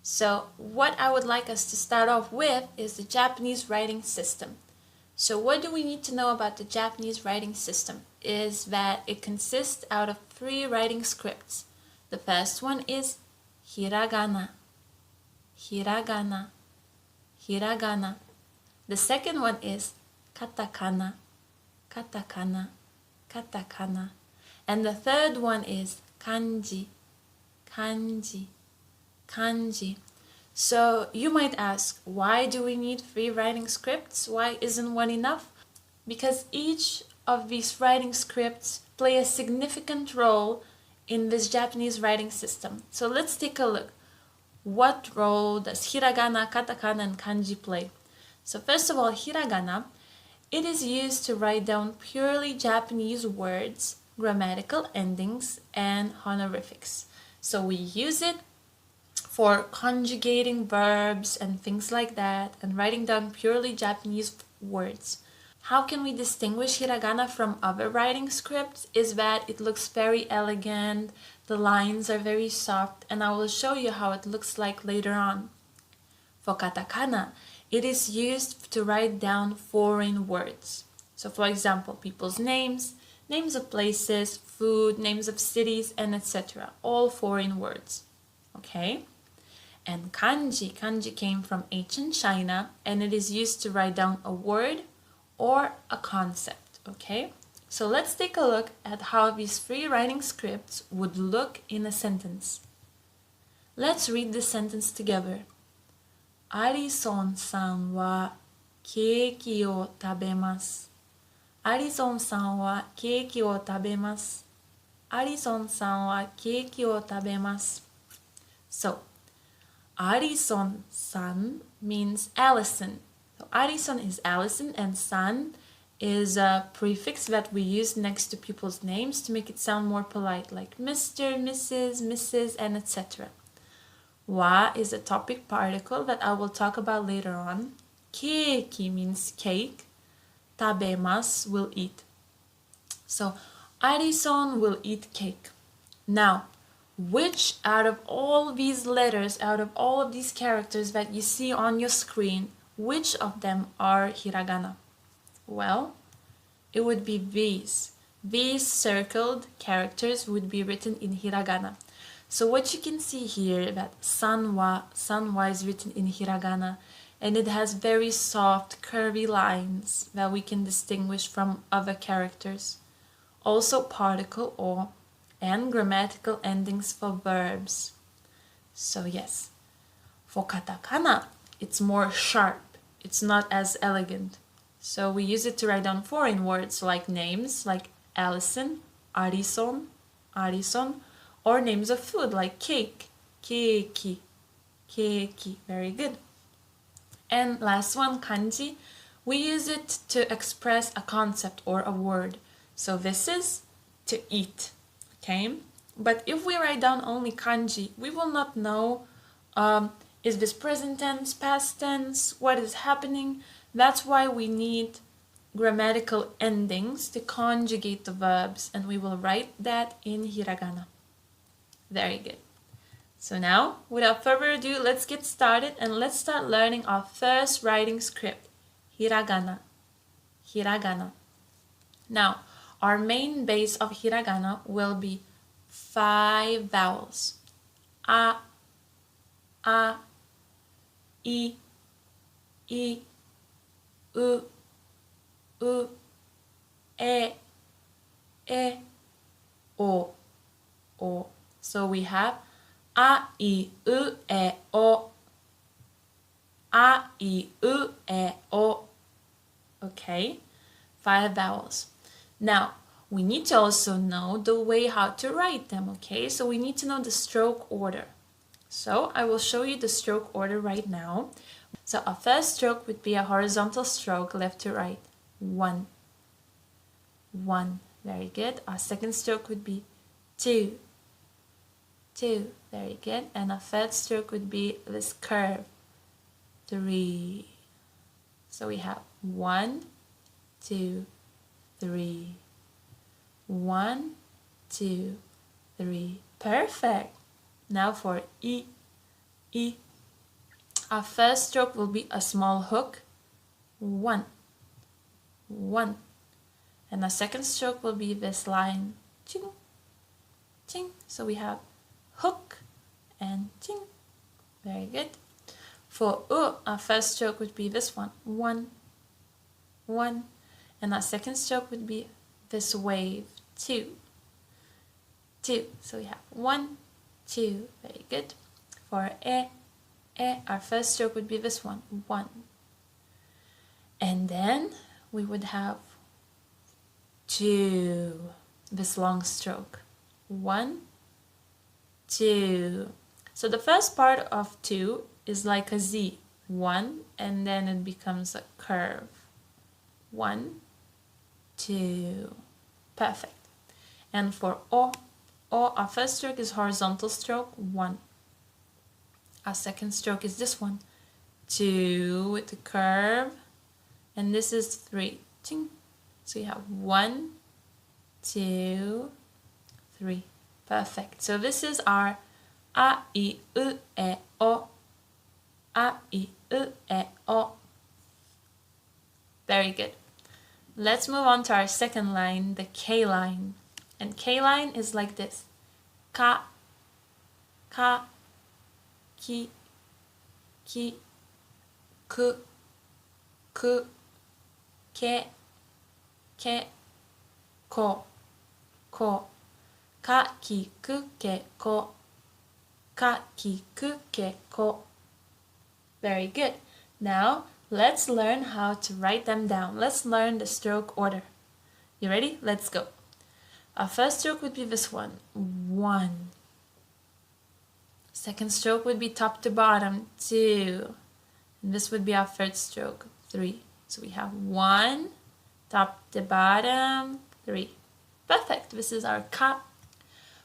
So what I would like us to start off with is the Japanese writing system. So what do we need to know about the Japanese writing system is that it consists out of 3 writing scripts. The first one is Hiragana, Hiragana, Hiragana. The second one is Katakana, Katakana, Katakana. And the third one is Kanji, Kanji, Kanji. So you might ask, why do we need 3 writing scripts? Why isn't one enough? Because each of these writing scripts play a significant role in this Japanese writing system. So let's take a look. What role does Hiragana, Katakana, and Kanji play? So first of all, Hiragana, it is used to write down purely Japanese words, grammatical endings, and honorifics. So we use it for conjugating verbs and things like that, and writing down purely Japanese words. How can we distinguish Hiragana from other writing scripts is that it looks very elegant, the lines are very soft, and I will show you how it looks like later on. For Katakana, it is used to write down foreign words. So for example, people's names, names of places, food, names of cities, and etc. All foreign words. Okay? And Kanji, Kanji came from ancient China, and it is used to write down a word or a concept. Okay? So let's take a look at how these 3 writing scripts would look in a sentence. Let's read the sentence together. アリソンさんはケーキを食べます。アリソンさんはケーキを食べます。アリソンさんはケーキを食べます。So, Arison-san means Allison. So Arison is Allison, and san is a prefix that we use next to people's names to make it sound more polite, like Mr., Mrs., Mrs., and etc. Wa is a topic particle that I will talk about later on. Keiki means cake. Tabemasu will eat. So Arison will eat cake. Now, which out of all these letters, out of all of these characters that you see on your screen, which of them are Hiragana? Well, it would be these. These circled characters would be written in Hiragana. So what you can see here, that sanwa is written in Hiragana, and it has very soft, curvy lines that we can distinguish from other characters. Also particle or and grammatical endings for verbs. So yes, for katakana, it's more sharp. It's not as elegant. So we use it to write down foreign words like names like Allison, Arison, Arison, or names of food like cake, keiki, keiki. Very good. And last one, kanji. We use it to express a concept or a word. So this is to eat. Okay, but if we write down only kanji, we will not know is this present tense, past tense, what is happening. That's why we need grammatical endings to conjugate the verbs, and we will write that in hiragana. Very good. So now, without further ado, let's get started and let's start learning our first writing script, hiragana. Hiragana. Now, our main base of hiragana will be 5 vowels. A, I, u, e, o. So we have a, I, u, e, o. A, I, u, e, o. Okay, 5 vowels. Now, we need to also know the way how to write them, okay? So we need to know the stroke order. So I will show you the stroke order right now. So our first stroke would be a horizontal stroke, left to right. 1. 1. Very good. Our second stroke would be 2. 2. Very good. And our third stroke would be this curve. 3. So we have 1, 2, 3. 1, 2, 3. Perfect. Now for I, Our first stroke will be a small hook, 1, 1. And our second stroke will be this line, ching, ching. So we have hook and ching. Very good. For our first stroke would be this one, 1, 1. And our second stroke would be this wave, 2, 2. So we have 1, 2. Very good. For our first stroke would be this one, 1. And then we would have 2, this long stroke, 1, 2. So the first part of 2 is like a Z, 1, and then it becomes a curve, 1, 2. Perfect. And for O, our first stroke is horizontal stroke, 1. Our second stroke is this one, 2 with the curve, and this is 3. Ching. So you have 1, 2, 3. Perfect. So this is our A, I, U, E, O. A, I, U, E, O. Very good. Let's move on to our second line, the K line. And K line is like this. Ka, ka, ki, ki, ku, ku, ke, ke, ko, ko. Ka, ki, ku, ke, ko. Ka, ki, ku, ke, ko. Very good. Now, let's learn how to write them down. Let's learn the stroke order. You ready? Let's go. Our first stroke would be this one, 1. Second stroke would be top to bottom, 2. And this would be our third stroke, 3. So we have 1, top to bottom, 3. Perfect. This is our ka.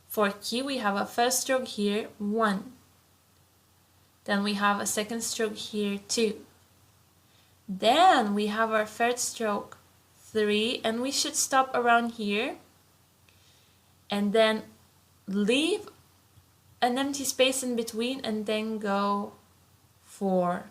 For ki, we have a first stroke here, 1. Then we have a second stroke here, 2. Then we have our third stroke, 3, and we should stop around here and then leave an empty space in between and then go 4.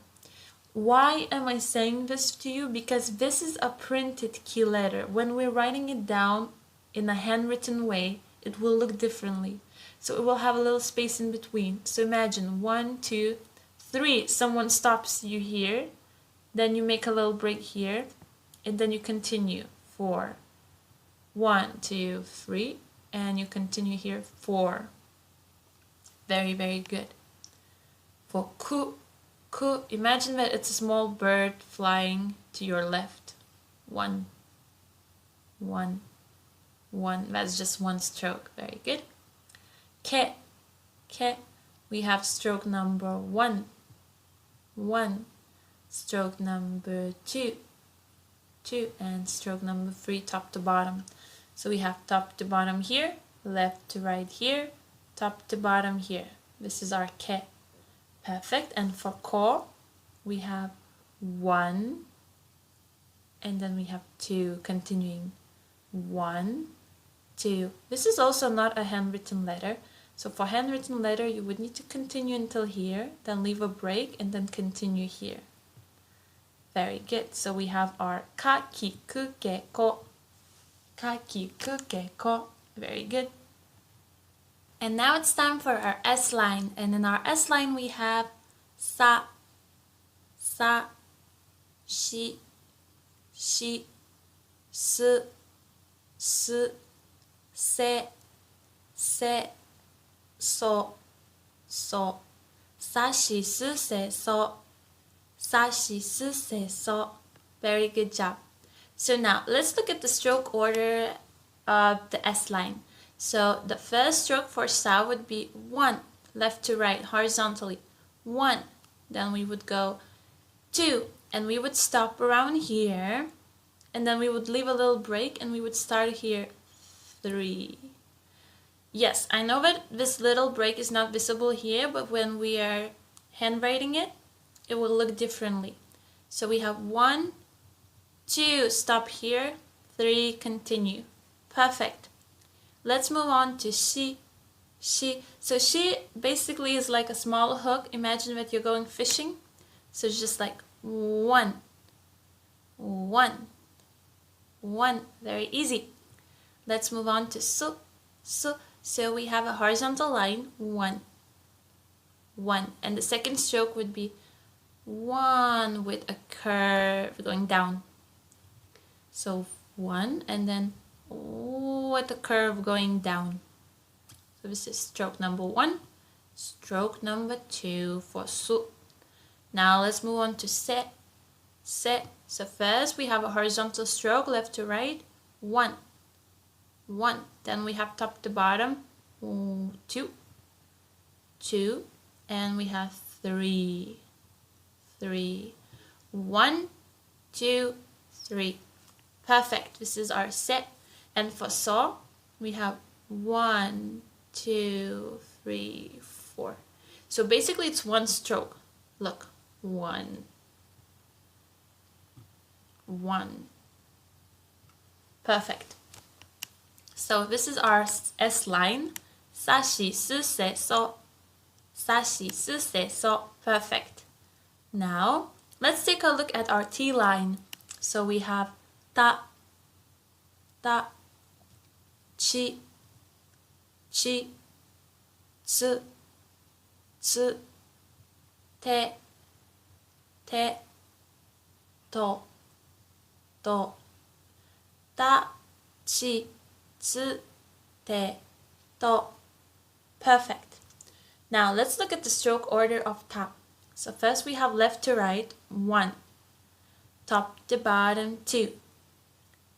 Why am I saying this to you? Because this is a printed key letter. When we're writing it down in a handwritten way, it will look differently. So it will have a little space in between. So imagine 1, 2, 3. Someone stops you here. Then you make a little break here. And then you continue. 4. 1, 2, 3. And you continue here. 4. Very, very good. For ku, ku, imagine that it's a small bird flying to your left. 1, 1, 1. That's just one stroke. Very good. Ke, ke. We have stroke number 1, 1. Stroke number 2, 2. And stroke number 3, top to bottom. So we have top to bottom here, left to right here, top to bottom here. This is our ke. Perfect. And for ko, we have 1, and then we have 2, continuing. 1, 2. This is also not a handwritten letter. So for handwritten letter, you would need to continue until here, then leave a break, and then continue here. Very good. So we have our ka, ki, ku, ke, ko. Ka, ki, ku, ke, ko. Very good. And now it's time for our S line. And in our S line, we have sa, sa, shi, shi, su, su, se, se, so, so. Sa, shi, su, se, so. Sa, shi, su, se, so. Very good job. So now let's look at the stroke order of the S line. So the first stroke for sa would be 1, left to right, horizontally. 1. Then we would go 2, and we would stop around here, and then we would leave a little break, and we would start here, 3. Yes, I know that this little break is not visible here, but when we are handwriting it, it will look differently. So we have 1, 2, stop here, 3, continue. Perfect. Let's move on to shi, shi. So shi basically is like a small hook. Imagine that you're going fishing. So it's just like one, one, one. Very easy. Let's move on to su, su. So we have a horizontal line, one, one. And the second stroke would be one with a curve going down. So one, and then with a curve going down. So this is stroke number one. Stroke number two for su. Now let's move on to se, se. So first we have a horizontal stroke, left to right, one, one. Then we have top to bottom, two, two, and we have three, three. One, two, three. Perfect. This is our se. And for so, we have one, two, three, four. So basically it's one stroke. Look, one, one. Perfect. So this is our S line. Sashi su se so. Sashi su se so. Perfect. Now let's take a look at our T line. So we have ta, ta, chi, chi, tsu, tsu, te, te, to, to, ta, chi, tsu, te, to. Perfect. Now let's look at the stroke order of ta. So first we have left to right, one. Top to bottom, two.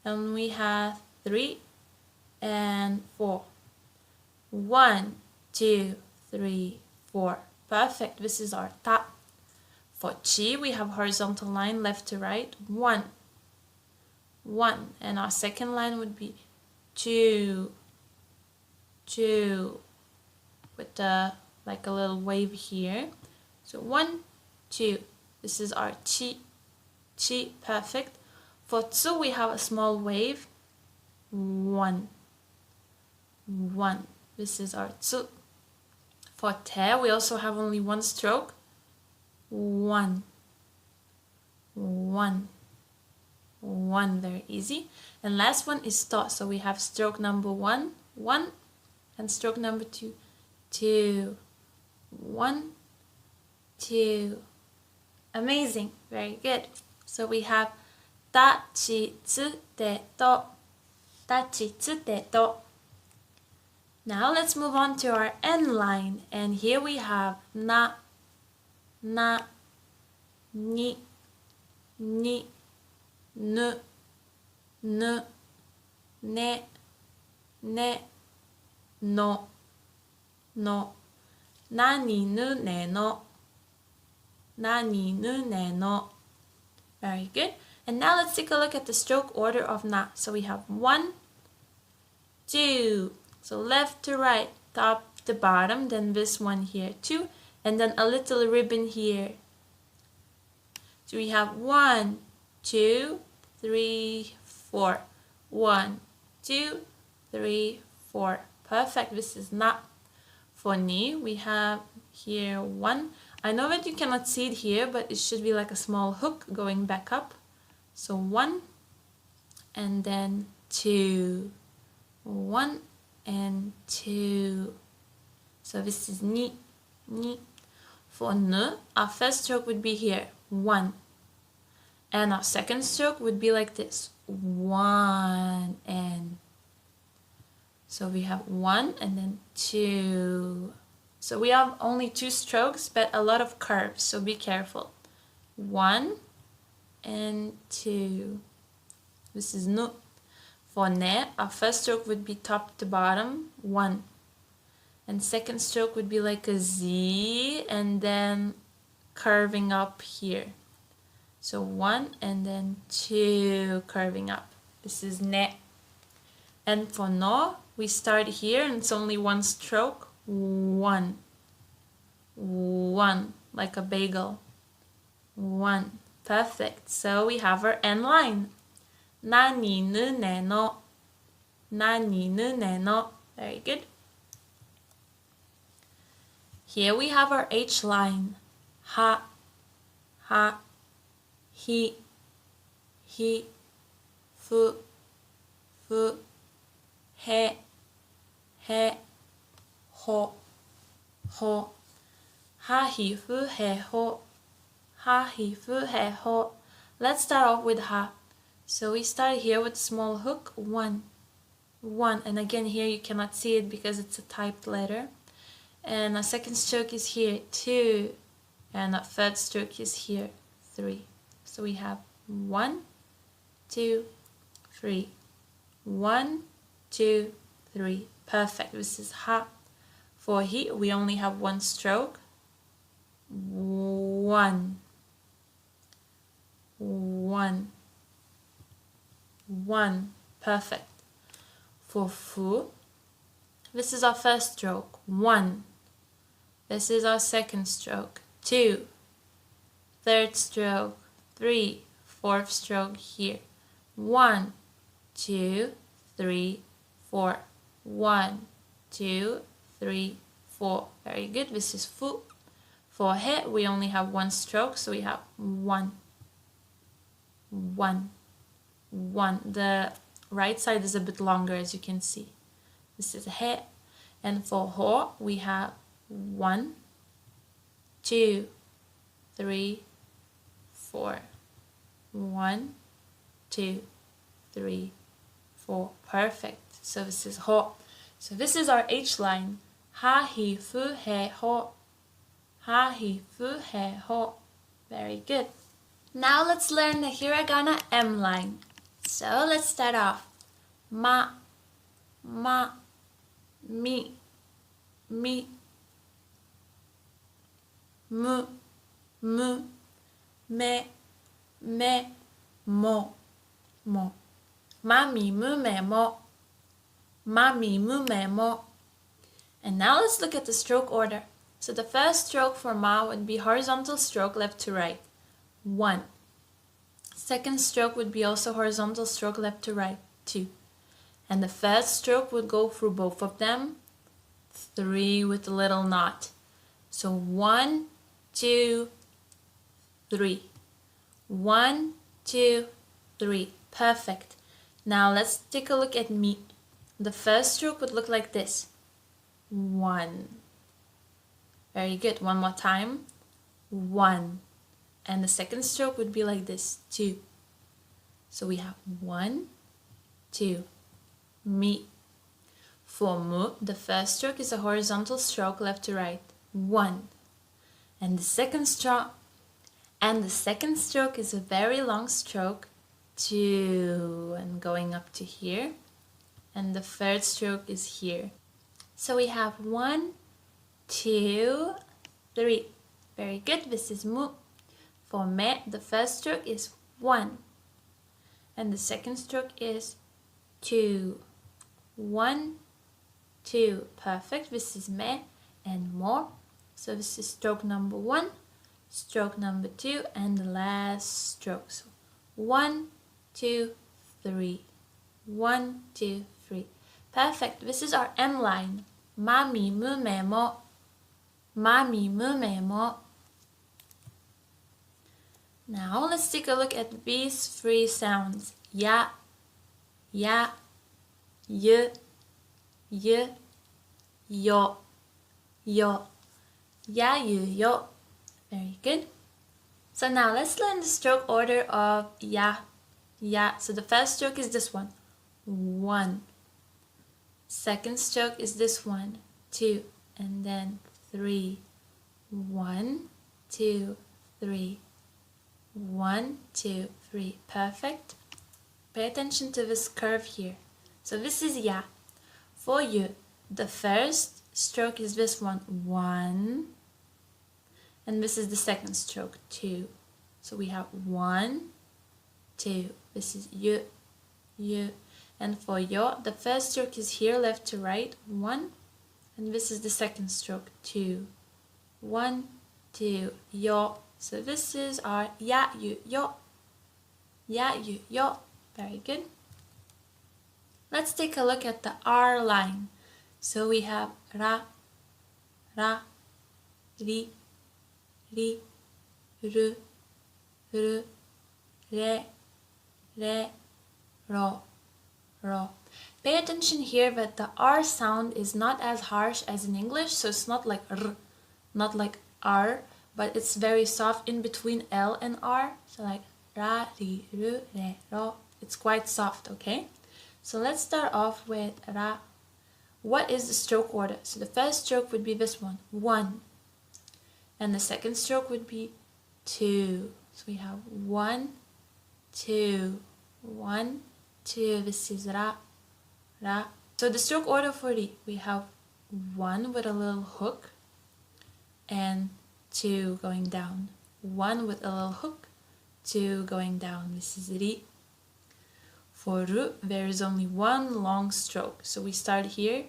And we have three and four. One, two, three, four. Perfect. This is our ta. For chi, we have horizontal line left to right, one, one. And our second line would be two, two, with like a little wave here. So one, two. This is our chi, chi. Perfect. For tsu, we have a small wave, one, one. This is our tsu. For te, we also have only one stroke, one, one, one. Very easy. And last one is to. So we have stroke number one, one, and stroke number two, two, one, two. Amazing. Very good. So we have ta, chi, tsu, te, to. Ta, chi, tsu, te, to. Now let's move on to our N line. And here we have na, na, ni, ni, nu, nu, ne, ne, no, no. Nani, nu, ne, no. Nani, nu, ne, no. Very good. And now let's take a look at the stroke order of na. So we have one, two. So left to right, top to bottom, then this one here, two, and then a little ribbon here. So we have one, two, three, four. One, two, three, four. Perfect. This is na. For ni, we have here one. I know that you cannot see it here, but it should be like a small hook going back up. So one, and then two. One and two. So this is ni, ni. For ne, our first stroke would be here, one. And our second stroke would be like this, one and. So we have one and then two. So we have only two strokes, but a lot of curves, so be careful. One and two. This is nu. For ne, our first stroke would be top to bottom, one. And second stroke would be like a Z and then curving up here. So one and then two curving up. This is ne. And for no, we start here and it's only one stroke, one. One, like a bagel. One. Perfect. So we have our N line. Nani, nu, ne, no. Nani, nu, ne, no. Very good. Here we have our H line. Ha, ha, hi, hi, fu, fu, he, he, ho, ho, ha, hi, fu, he, ho, ha, hi, fu, he, ho. Let's start off with ha. So we start here with small hook, 1, 1, and again here you cannot see it because it's a typed letter. And a second stroke is here, 2, and a third stroke is here, 3. So we have 1, 2, 3, 1, 2, 3. Perfect. This is ha. For he, we only have 1 stroke. 1, 1, 1. Perfect. For fu, this is our first stroke, 1. This is our second stroke, 2. Third stroke, 3. Fourth stroke here, 1, 2, 3, 4. 1, 2, 3, 4. Very good. This is fu. For he, we only have 1 stroke, so we have 1, 1, 1. The right side is a bit longer, as you can see. This is he. And for ho, we have 1, 2, 3, 4. 1, 2, 3, 4. Perfect. So this is ho. So this is our H line. Ha, hi, fu, he, ho. Ha, hi, fu, he, ho. Very good. Now let's learn the hiragana M line. So let's start off. Ma, ma, mi, mi, mu, mu, me, mo, mo. Mami, mu, me, mo. Mami, mu, me, mo. And now let's look at the stroke order. So the first stroke for ma would be horizontal stroke left to right, 1. Second stroke would be also horizontal stroke left to right, 2. And the third stroke would go through both of them, 3 with a little knot. So 1, 2, 3. 1, 2, 3. Perfect. Now let's take a look at mi. The first stroke would look like this. 1. Very good. One more time. 1. And the second stroke would be like this. 2. So we have 1, 2. Mi. For mu, the first stroke is a horizontal stroke left to right. 1. And the second stroke is a very long stroke. 2. And going up to here. And the third stroke is here. So we have 1, 2, 3. Very good. This is mu. For me, the first stroke is 1. And the second stroke is 2. 1, 2. Perfect. This is me and mo. So this is stroke number 1, stroke number 2, and the last stroke. So 1, 2, 3. 1, 2, 3. Perfect. This is our M line. Mami, mu, me, mo. Mami, mu, me, mo. Now let's take a look at these 3 sounds. Ya, y, yo, yo. Ya, you, yo. Very good. So now let's learn the stroke order of ya. So the first stroke is this one. 1. Second stroke is this one. 2. And then 3. 1, 2, 3. 1, 2, 3. Perfect. Pay attention to this curve here. So this is ya. For you, the first stroke is this one. 1. And this is the second stroke. 2. So we have 1, 2. This is you. And for yo, the first stroke is here, left to right. 1. And this is the second stroke. 2. 1, 2. Yo. So this is our ya, you, yo. Ya, you, yo. Very good. Let's take a look at the R line. So we have ra, ri, ru, ru, re, ro, ro. Pay attention here that the R sound is not as harsh as in English, so it's not like R, not like R, but it's very soft in between L and R. So like ra, ri, ru, re, ro. It's quite soft, okay? So let's start off with ra. What is the stroke order? So the first stroke would be this one, 1. And the second stroke would be 2. So we have 1, 2, 1, 2. This is ra, ra. So the stroke order for ri, we have 1 with a little hook and 2 going down. 1 with a little hook, 2 going down. This is ri. For ru, there is only one long stroke. So we start here,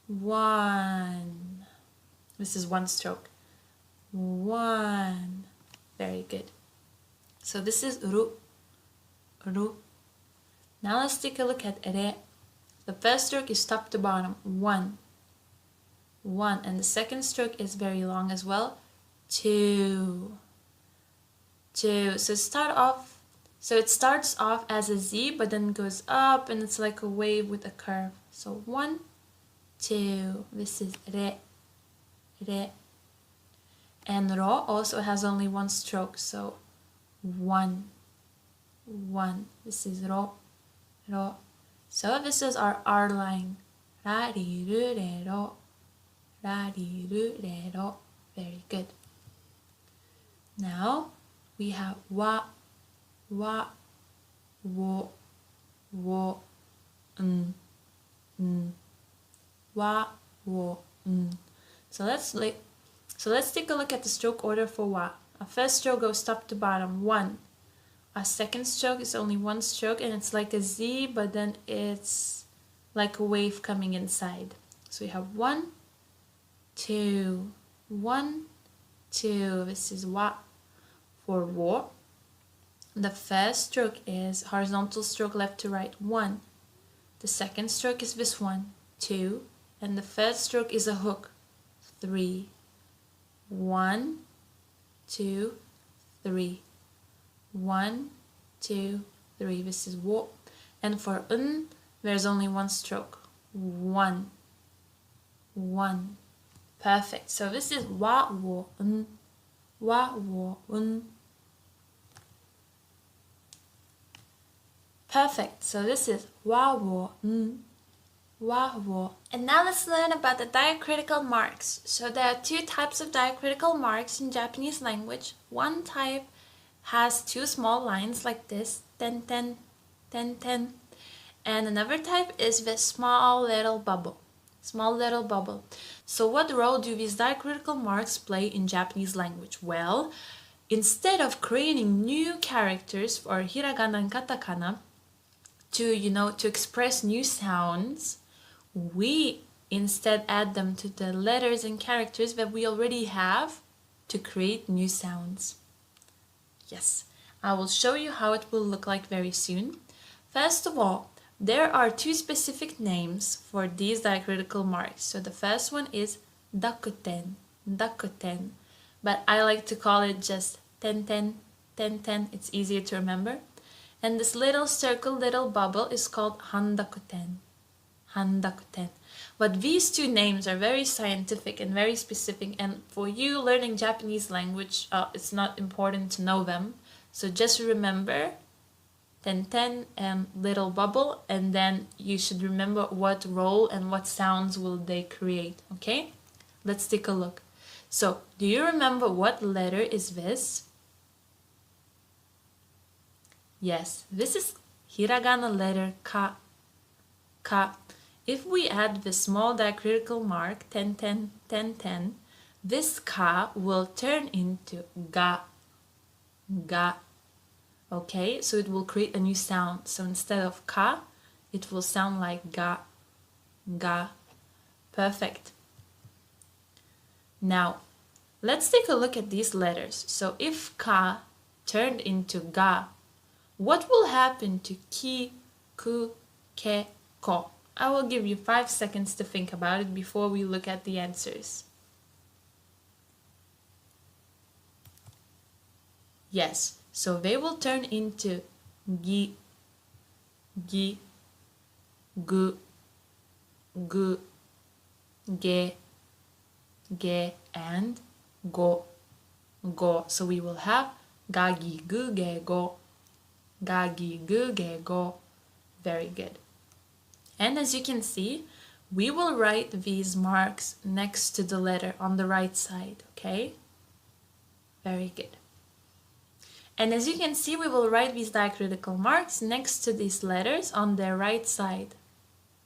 1. This is one stroke. 1. Very good. So this is ru, ru. Now let's take a look at re. The first stroke is top to bottom, 1. 1. And the second stroke is very long as well, 2. 2. So it starts off as a Z, but then goes up and it's like a wave with a curve. So 1, 2. This is re, re. And ro also has only one stroke, so 1, 1. This is ro, ro. So this is our R line. Ra, ri, ru, re, ro. Ra, ri, ru, re, ro. Very good. Now we have wa, wa, wo, wo, wa, wo, So let's take a look at the stroke order for wa. Our first stroke goes top to bottom, 1. Our second stroke is only one stroke and it's like a Z, but then it's like a wave coming inside. So we have 1, 2, 1, 2. This is wa. For wo, the first stroke is horizontal stroke left to right, 1. The second stroke is this one, 2. And the third stroke is a hook, 3. 1, 2, 3. 1, 2, 3. This is wo. And for there's only one stroke, 1. 1. Perfect. So this is wa, wo, wa, wo, Perfect. So this is wa, wo, wa, wo. And now let's learn about the diacritical marks. So there are 2 types of diacritical marks in Japanese language. One type has 2 small lines like this, ten, ten, ten, ten. And another type is this small little bubble. Small little bubble. So what role do these diacritical marks play in Japanese language? Well, instead of creating new characters for hiragana and katakana to express new sounds, we instead add them to the letters and characters that we already have to create new sounds. Yes, I will show you how it will look like very soon. First of all, there are 2 specific names for these diacritical marks. So the first one is dakuten, dakuten, but I like to call it just ten, ten, ten, ten. It's easier to remember. And this little circle, little bubble is called handakuten, handakuten. But these 2 names are very scientific and very specific, and for you learning Japanese language, it's not important to know them. So just remember ten, ten and little bubble, and then you should remember what role and what sounds will they create, okay? Let's take a look. So, do you remember what letter is this? Yes, this is hiragana letter ka. Ka. If we add the small diacritical mark 10, 10, 10, 10, this ka will turn into ga. Ga. Okay, so it will create a new sound. So instead of ka, it will sound like ga. Ga. Perfect. Now, let's take a look at these letters. So if ka turned into ga, what will happen to ki, ku, ke, ko? I will give you 5 seconds to think about it before we look at the answers. Yes, So they will turn into gi, gi, gu, gu, ge, ge, and go, go. So we will have ga, gi, gu, ge, go, ga, gi, gu, ge, go. Very good. And as you can see, we will write these marks next to the letter on the right side, okay? Very good. And as you can see, we will write these diacritical marks next to these letters on their right side,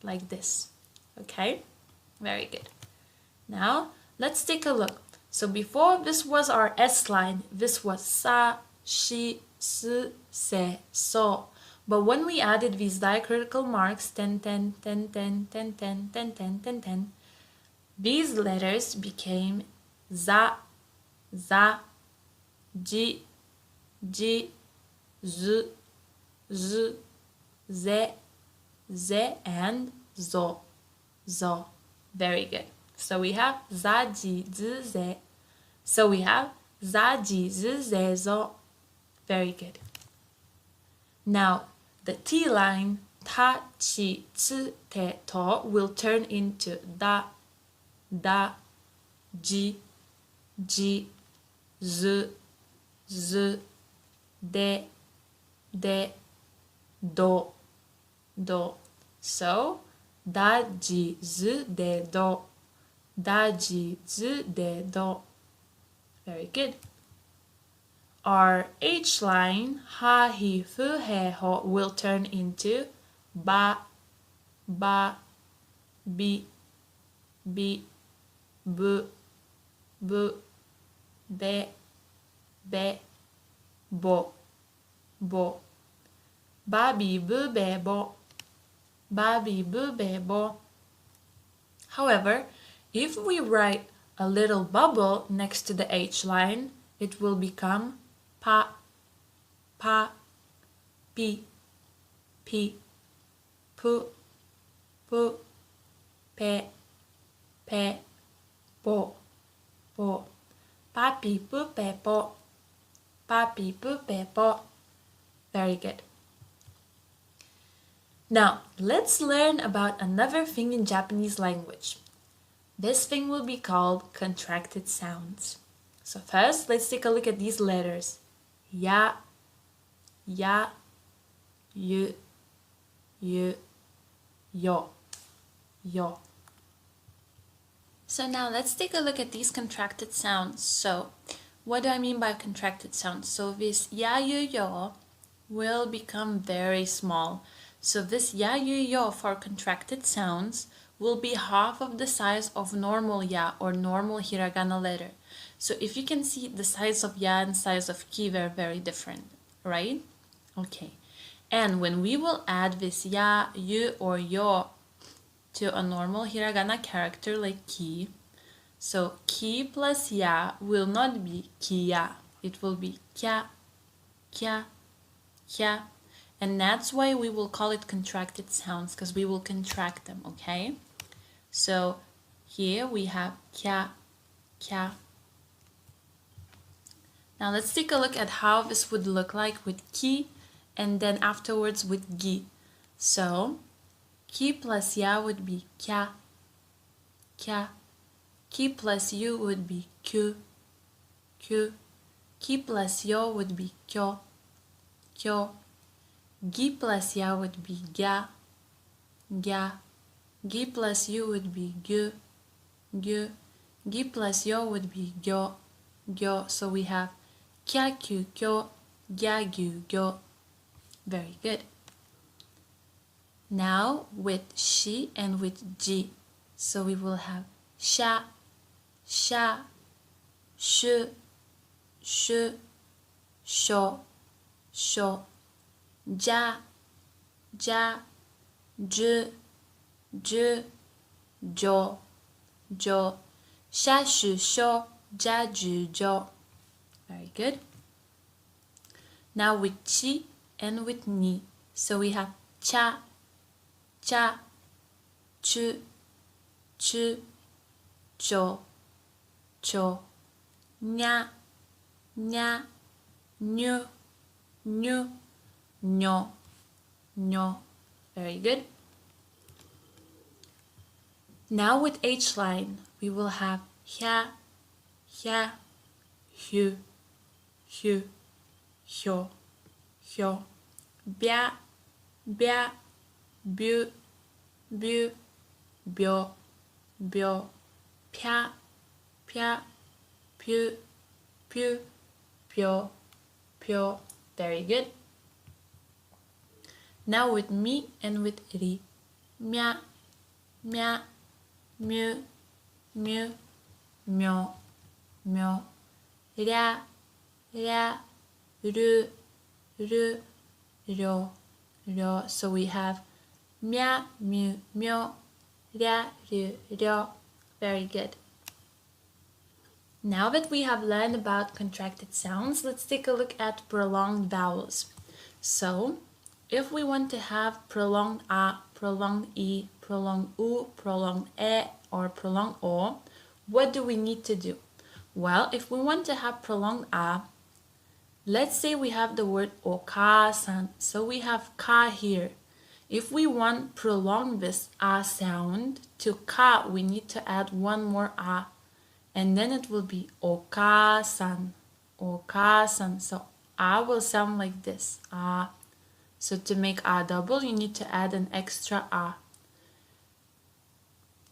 like this, okay? Very good. Now, let's take a look. So before, this was our S line. This was sa, shi, su, se, so. But when we added these diacritical marks, 10, 10, 10, 10, 10, 10, 10, 10, 10, 10, these letters became za, za, ji, ji, z, z, ze, ze, and zo, zo. Very good. So we have za, ji, z, ze. So we have za, ji, z, ze, zo. Very good. Now, the T line, ta, chi, tsu, te, to, will turn into da, da, ji, ji, z, z, de, de, do, do. So, da, ji, z, de, do, da, ji, z, de, do. Very good. Our H line, ha, hi, fu, he, ho, will turn into ba, ba, bi, bi, bu, bu, be, be, bo, bo. Ba, bi, bu, be, bo. Ba, bi, bu, be, bo. However, if we write a little bubble next to the H line, it will become pa, pa, pi, pi, pu, pu, pe, pe, po, po. Pa, pi, pu, pe, po. Pa, pi, pu, pe, po. Very good. Now, let's learn about another thing in Japanese language. This thing will be called contracted sounds. So first, let's take a look at these letters. Ya, ya, yu, yu, yo, yo. So now let's take a look at these contracted sounds. So what do I mean by contracted sounds? So this ya, yu, yo will become very small. So this ya, yu, yo for contracted sounds will be half of the size of normal ya or normal hiragana letter. So if you can see, the size of ya and size of ki are very different, right? Okay. And when we will add this ya, yu, or yo to a normal hiragana character like ki, so ki plus ya will not be kiya. It will be kya, kya, kya. And that's why we will call it contracted sounds, because we will contract them, okay? So here we have kya, kya. Now let's take a look at how this would look like with ki and then afterwards with gi. So ki plus ya would be kya, kya. Ki plus yu would be kyu, kyu. Ki plus yo would be kyo, kyo. Gi plus ya would be gya, gya. Gi plus yu would be gyu, gyu. Gi plus yo would be gyo, gyo. So we have kya, kyu, kyo, gya, gyu, gyo. Very good. Now with shi and with ji. So we will have sha, sha, shu, shu, sho, sho. Ja, ja, ju, ju, jo, jo. Sha, shu, sho, ja, ju, jo. Very good. Now with chi and with ni. So we have cha, cha, chu, chu, cho, cho. Nya, nya, nyu, nyu, nyo, nyo. Very good. Now with H line, we will have hya, hya, hyu, hyu, hyo, hyo, bya, bya, byu, byu, byo, byo, pya, pya, pyu, pyu, pyo, pyo. Very good. Now with mi and with ri. Mya, mya, myu, myu, myo, myo. Rya, rya, ru, ru, ryo, ryo. So we have mya, myu, myo, rya, ru, ryo. Very good. Now that we have learned about contracted sounds, let's take a look at prolonged vowels. So, if we want to have prolonged a, prolonged e, prolonged u, prolonged e, or prolonged o, what do we need to do? Well, if we want to have prolonged a, let's say we have the word okasan, so we have ka here. If we want prolong this a sound to ka, we need to add one more a, and then it will be okasan, okasan. So a will sound like this, a. So to make a double, you need to add an extra a.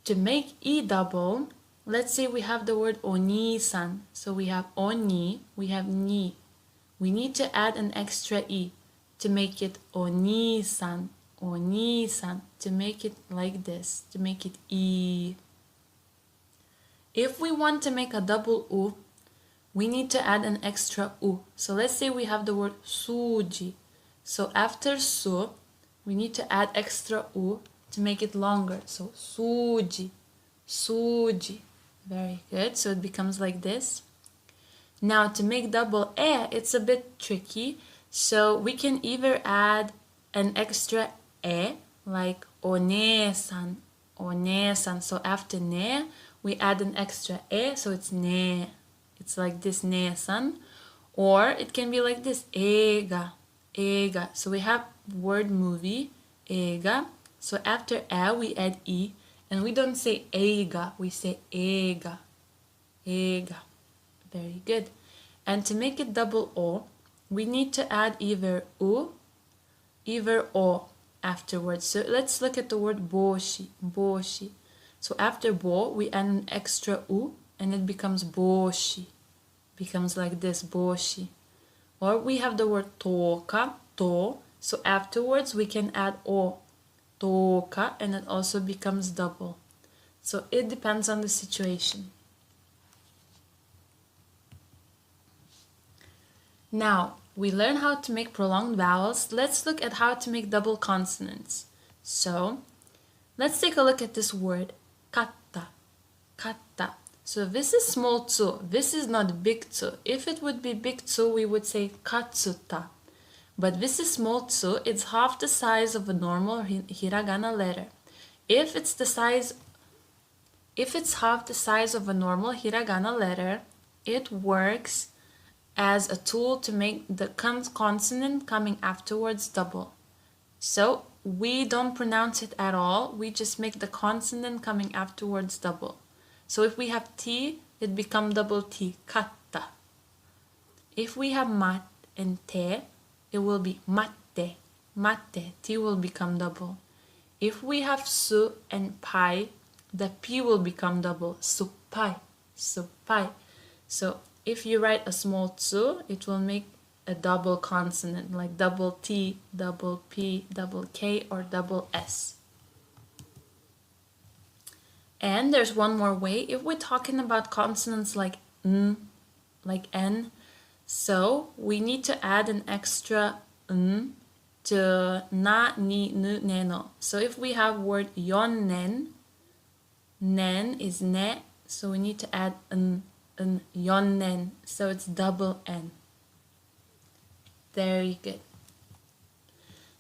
To make e double, let's say we have the word oni-san. So we have oni, we have ni. We need to add an extra e to make it oni-san, oni-san, to make it like this, to make it e. If we want to make a double u, we need to add an extra u. So let's say we have the word suji. So after su, we need to add extra u to make it longer. So suji, suji. Very good. So it becomes like this. Now to make double e, it's a bit tricky. So we can either add an extra e, like one-san, one-san. So after ne, we add an extra e, so it's ne. It's like this, ne-san. Or it can be like this, ega, ega. So we have word movie, ega. So after e, we add e. And we don't say eiga, we say ega, ega. Very good. And to make it double o, we need to add either u, either o afterwards. So let's look at the word boshi, boshi. So after bo, we add an extra u, and it becomes boshi. Becomes like this, boshi. Or we have the word toka, to. So afterwards, we can add o, toka, and it also becomes double. So it depends on the situation. Now, we learn how to make prolonged vowels. Let's look at how to make double consonants. So, let's take a look at this word, katta, katta. So this is small tsu, this is not big tsu. If it would be big tsu, we would say katsuta. But this is small tsu, it's half the size of a normal hiragana letter. If it's half the size of a normal hiragana letter, it works as a tool to make the consonant coming afterwards double. So we don't pronounce it at all, we just make the consonant coming afterwards double. So if we have T, it becomes double T, katta. If we have mat and te, it will be matte, matte, T will become double. If we have su and pai, the P will become double, suppai, suppai. So if you write a small tsu, it will make a double consonant, like double T, double P, double K, or double S. And there's one more way. If we're talking about consonants like n, like n, so we need to add an extra n to na, ni, nu, ne, no. So if we have word yonnen, nen is ne, so we need to add n, yonnen, so it's double n. Very good.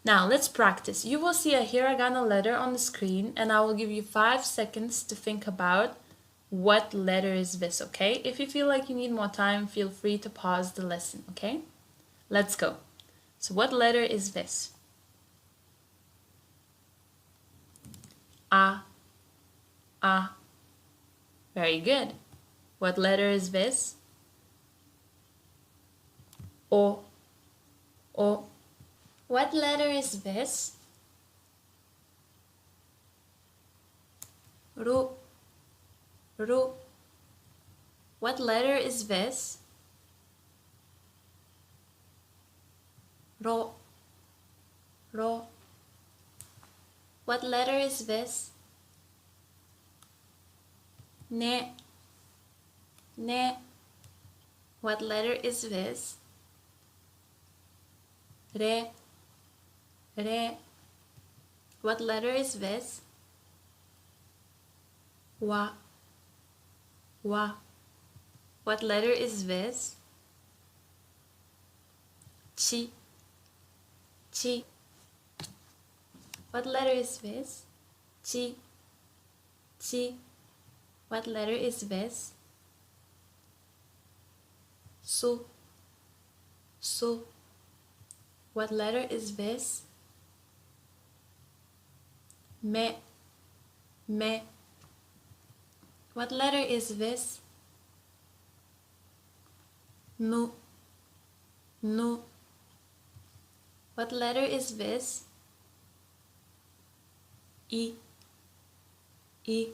Now let's practice. You will see a hiragana letter on the screen, and I will give you 5 seconds to think about what letter is this, okay? If you feel like you need more time, feel free to pause the lesson, okay? Let's go. So what letter is this? A. A. Very good. What letter is this? O. O. What letter is this? Ru. Ru. What letter is this? Ro. Ro. What letter is this? Ne. Ne. What letter is this? Re. Re. What letter is this? Wa. Wa. What letter is this? Chi. Chi. What letter is this? Chi. Chi. What letter is this? Su. Su. What letter is this? Me. Me. What letter is this? Nu. Nu. What letter is this? I. I.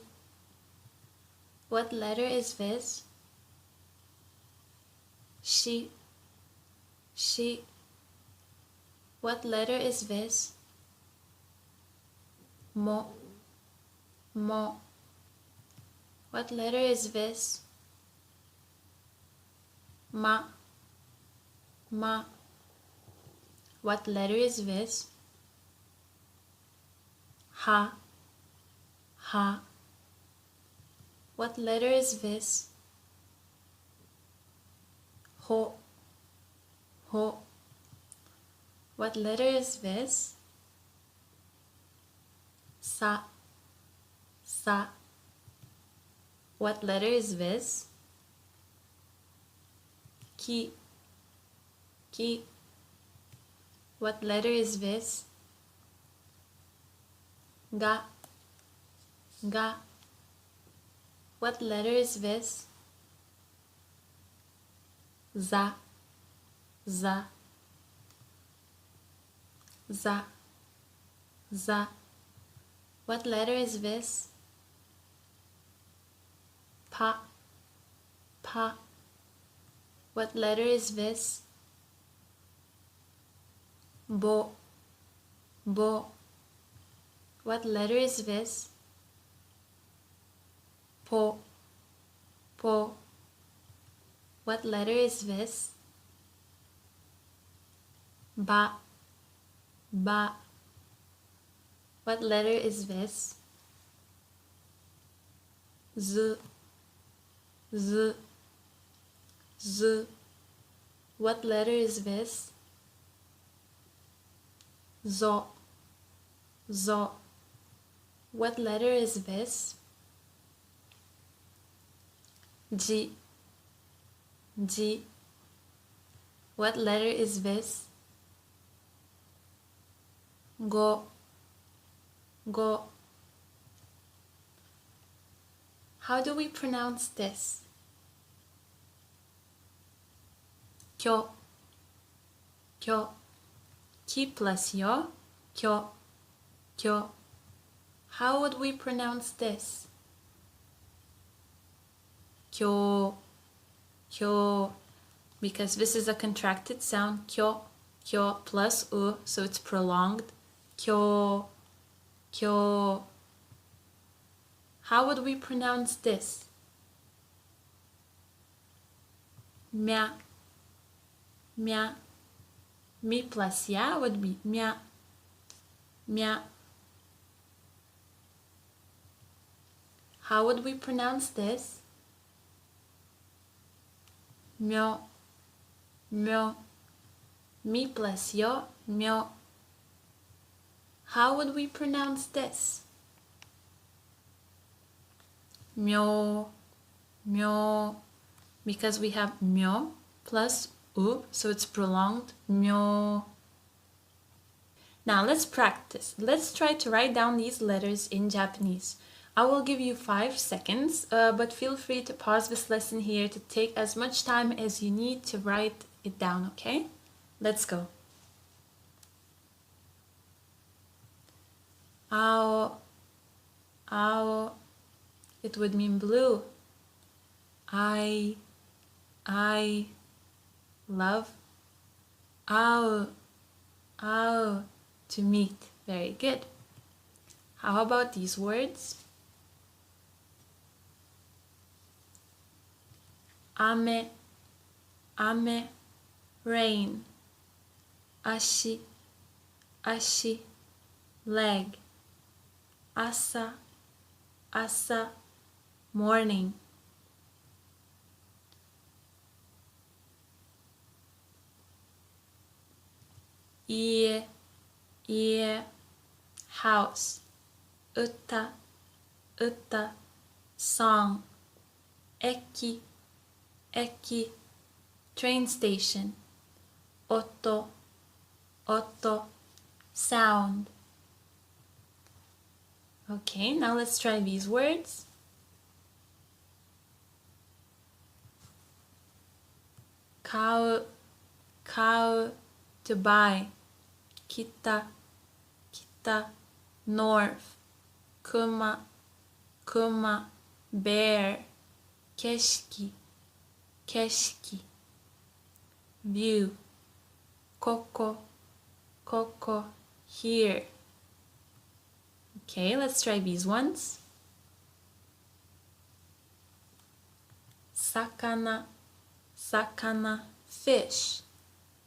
What letter is this? She. She. What letter is this? Mo. Mo. What letter is this? Ma. Ma. What letter is this? Ha. Ha. What letter is this? Ho. Ho. What letter is this? Sa. Sa. What letter is this? Ki. Ki. What letter is this? Ga. Ga. What letter is this? Za. Za. Za. Za. What letter is this? Pa. Pa. What letter is this? Bo. Bo. What letter is this? Po. Po. What letter is this? Ba. Ba. What letter is this? Z. Z. Z. What letter is this? Zo. Zo. What letter is this? G. G. What letter is this? Go. Go. How do we pronounce this? Kyo. Kyo. Ki plus yo. Kyo. Kyo. How would we pronounce this? Kyo. Kyo. Because this is a contracted sound. Kyo. Kyo plus u, so it's prolonged. Kyo. Kyo. How would we pronounce this? Mya. Mya. Mi plus ya would be mya. Mya. How would we pronounce this? Myo. Myo. Mi plus yo, myo. How would we pronounce this? Myo. Myo. Because we have myo plus u, so it's prolonged. Myo. Now let's practice. Let's try to write down these letters in Japanese. I will give you 5 seconds, but feel free to pause this lesson here to take as much time as you need to write it down, okay? Let's go. Ao, ao, it would mean blue. I love. Ao, ao, to meet. Very good. How about these words? Ame, ame, rain. Ashi, ashi, leg. Asa, asa, morning. Ie, ie, house. Uta, uta, song. Eki, eki, train station. Oto, oto, sound. Okay, now let's try these words. Kau, kau, to buy. Kita, kita, north. Kuma, kuma, bear. Keshiki, keshiki, view. Koko, koko, here. Okay, let's try these ones. Sakana, sakana, fish.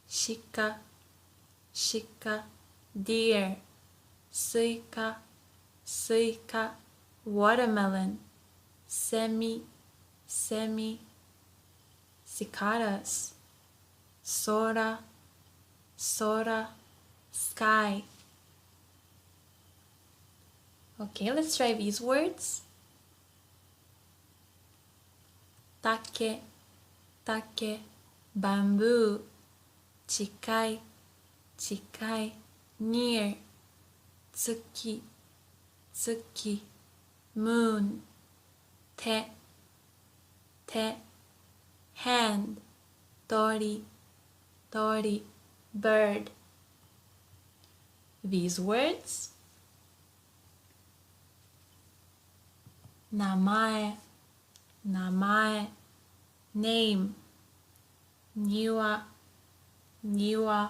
Shika, shika, deer. Suika, suika, watermelon. Semi, semi, cicadas. Sora, sora, sky. Okay, let's try these words. Take, take, bamboo. Chikai, chikai, near. Tsuki, tsuki, moon. Te, te, hand. Tori, tori, bird. These words. Namae, namae, name. Niwa, niwa,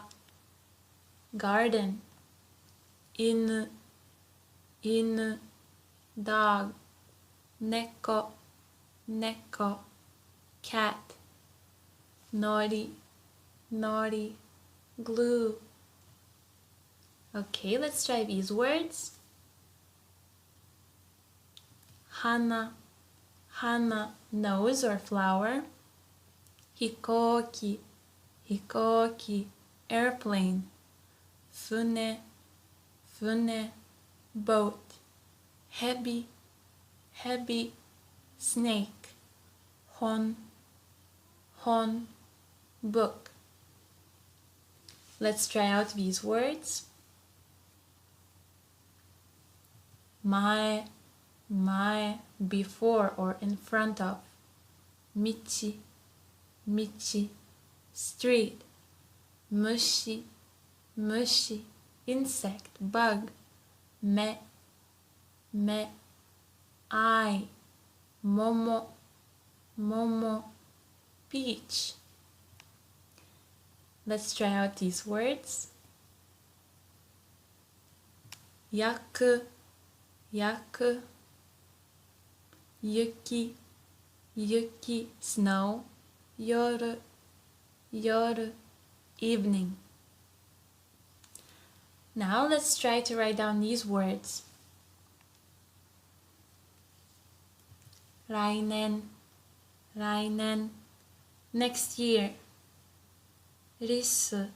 garden. Inu, inu, dog. Neko, neko, cat. Nori, nori, glue. Okay, let's try these words. Hana, hana, nose or flower. Hikoki, hikoki, airplane. Fune, fune, boat. Hebi, hebi, snake. Hon, hon, book. Let's try out these words. Mae, mae, before or in front of. Michi, michi, street. Mushi, mushi, insect, bug. Me, me, eye. Momo, momo, peach. Let's try out these words. Yaku, yaku. Yuki, yuki, snow. Yoru, yoru, evening. Now let's try to write down these words. Rainen, rainen, next year. Risu,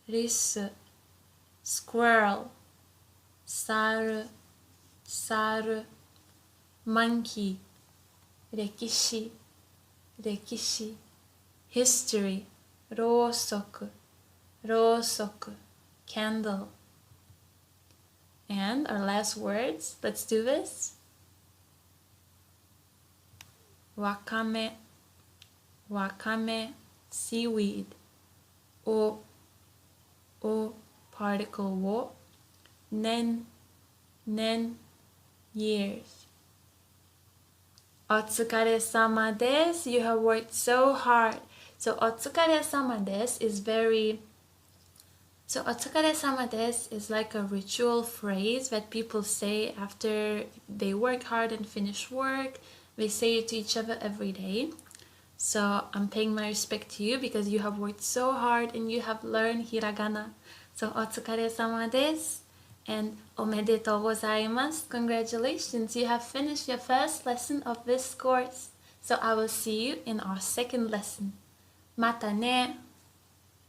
risu, squirrel. Saru, saru, monkey. Rekishi, rekishi, history. Rosoku, rosoku, candle. And our last words, let's do this. Wakame, wakame, seaweed. O particle wo. Nen, years. Otsukare-sama desu. You have worked so hard. So otsukare-sama desu is otsukare-sama desu is like a ritual phrase that people say after they work hard and finish work. They say it to each other every day. So I'm paying my respect to you because you have worked so hard and you have learned hiragana. So otsukare-sama desu and omedetou gozaimasu. Congratulations, you have finished your first lesson of this course. So I will see you in our second lesson. Mata ne!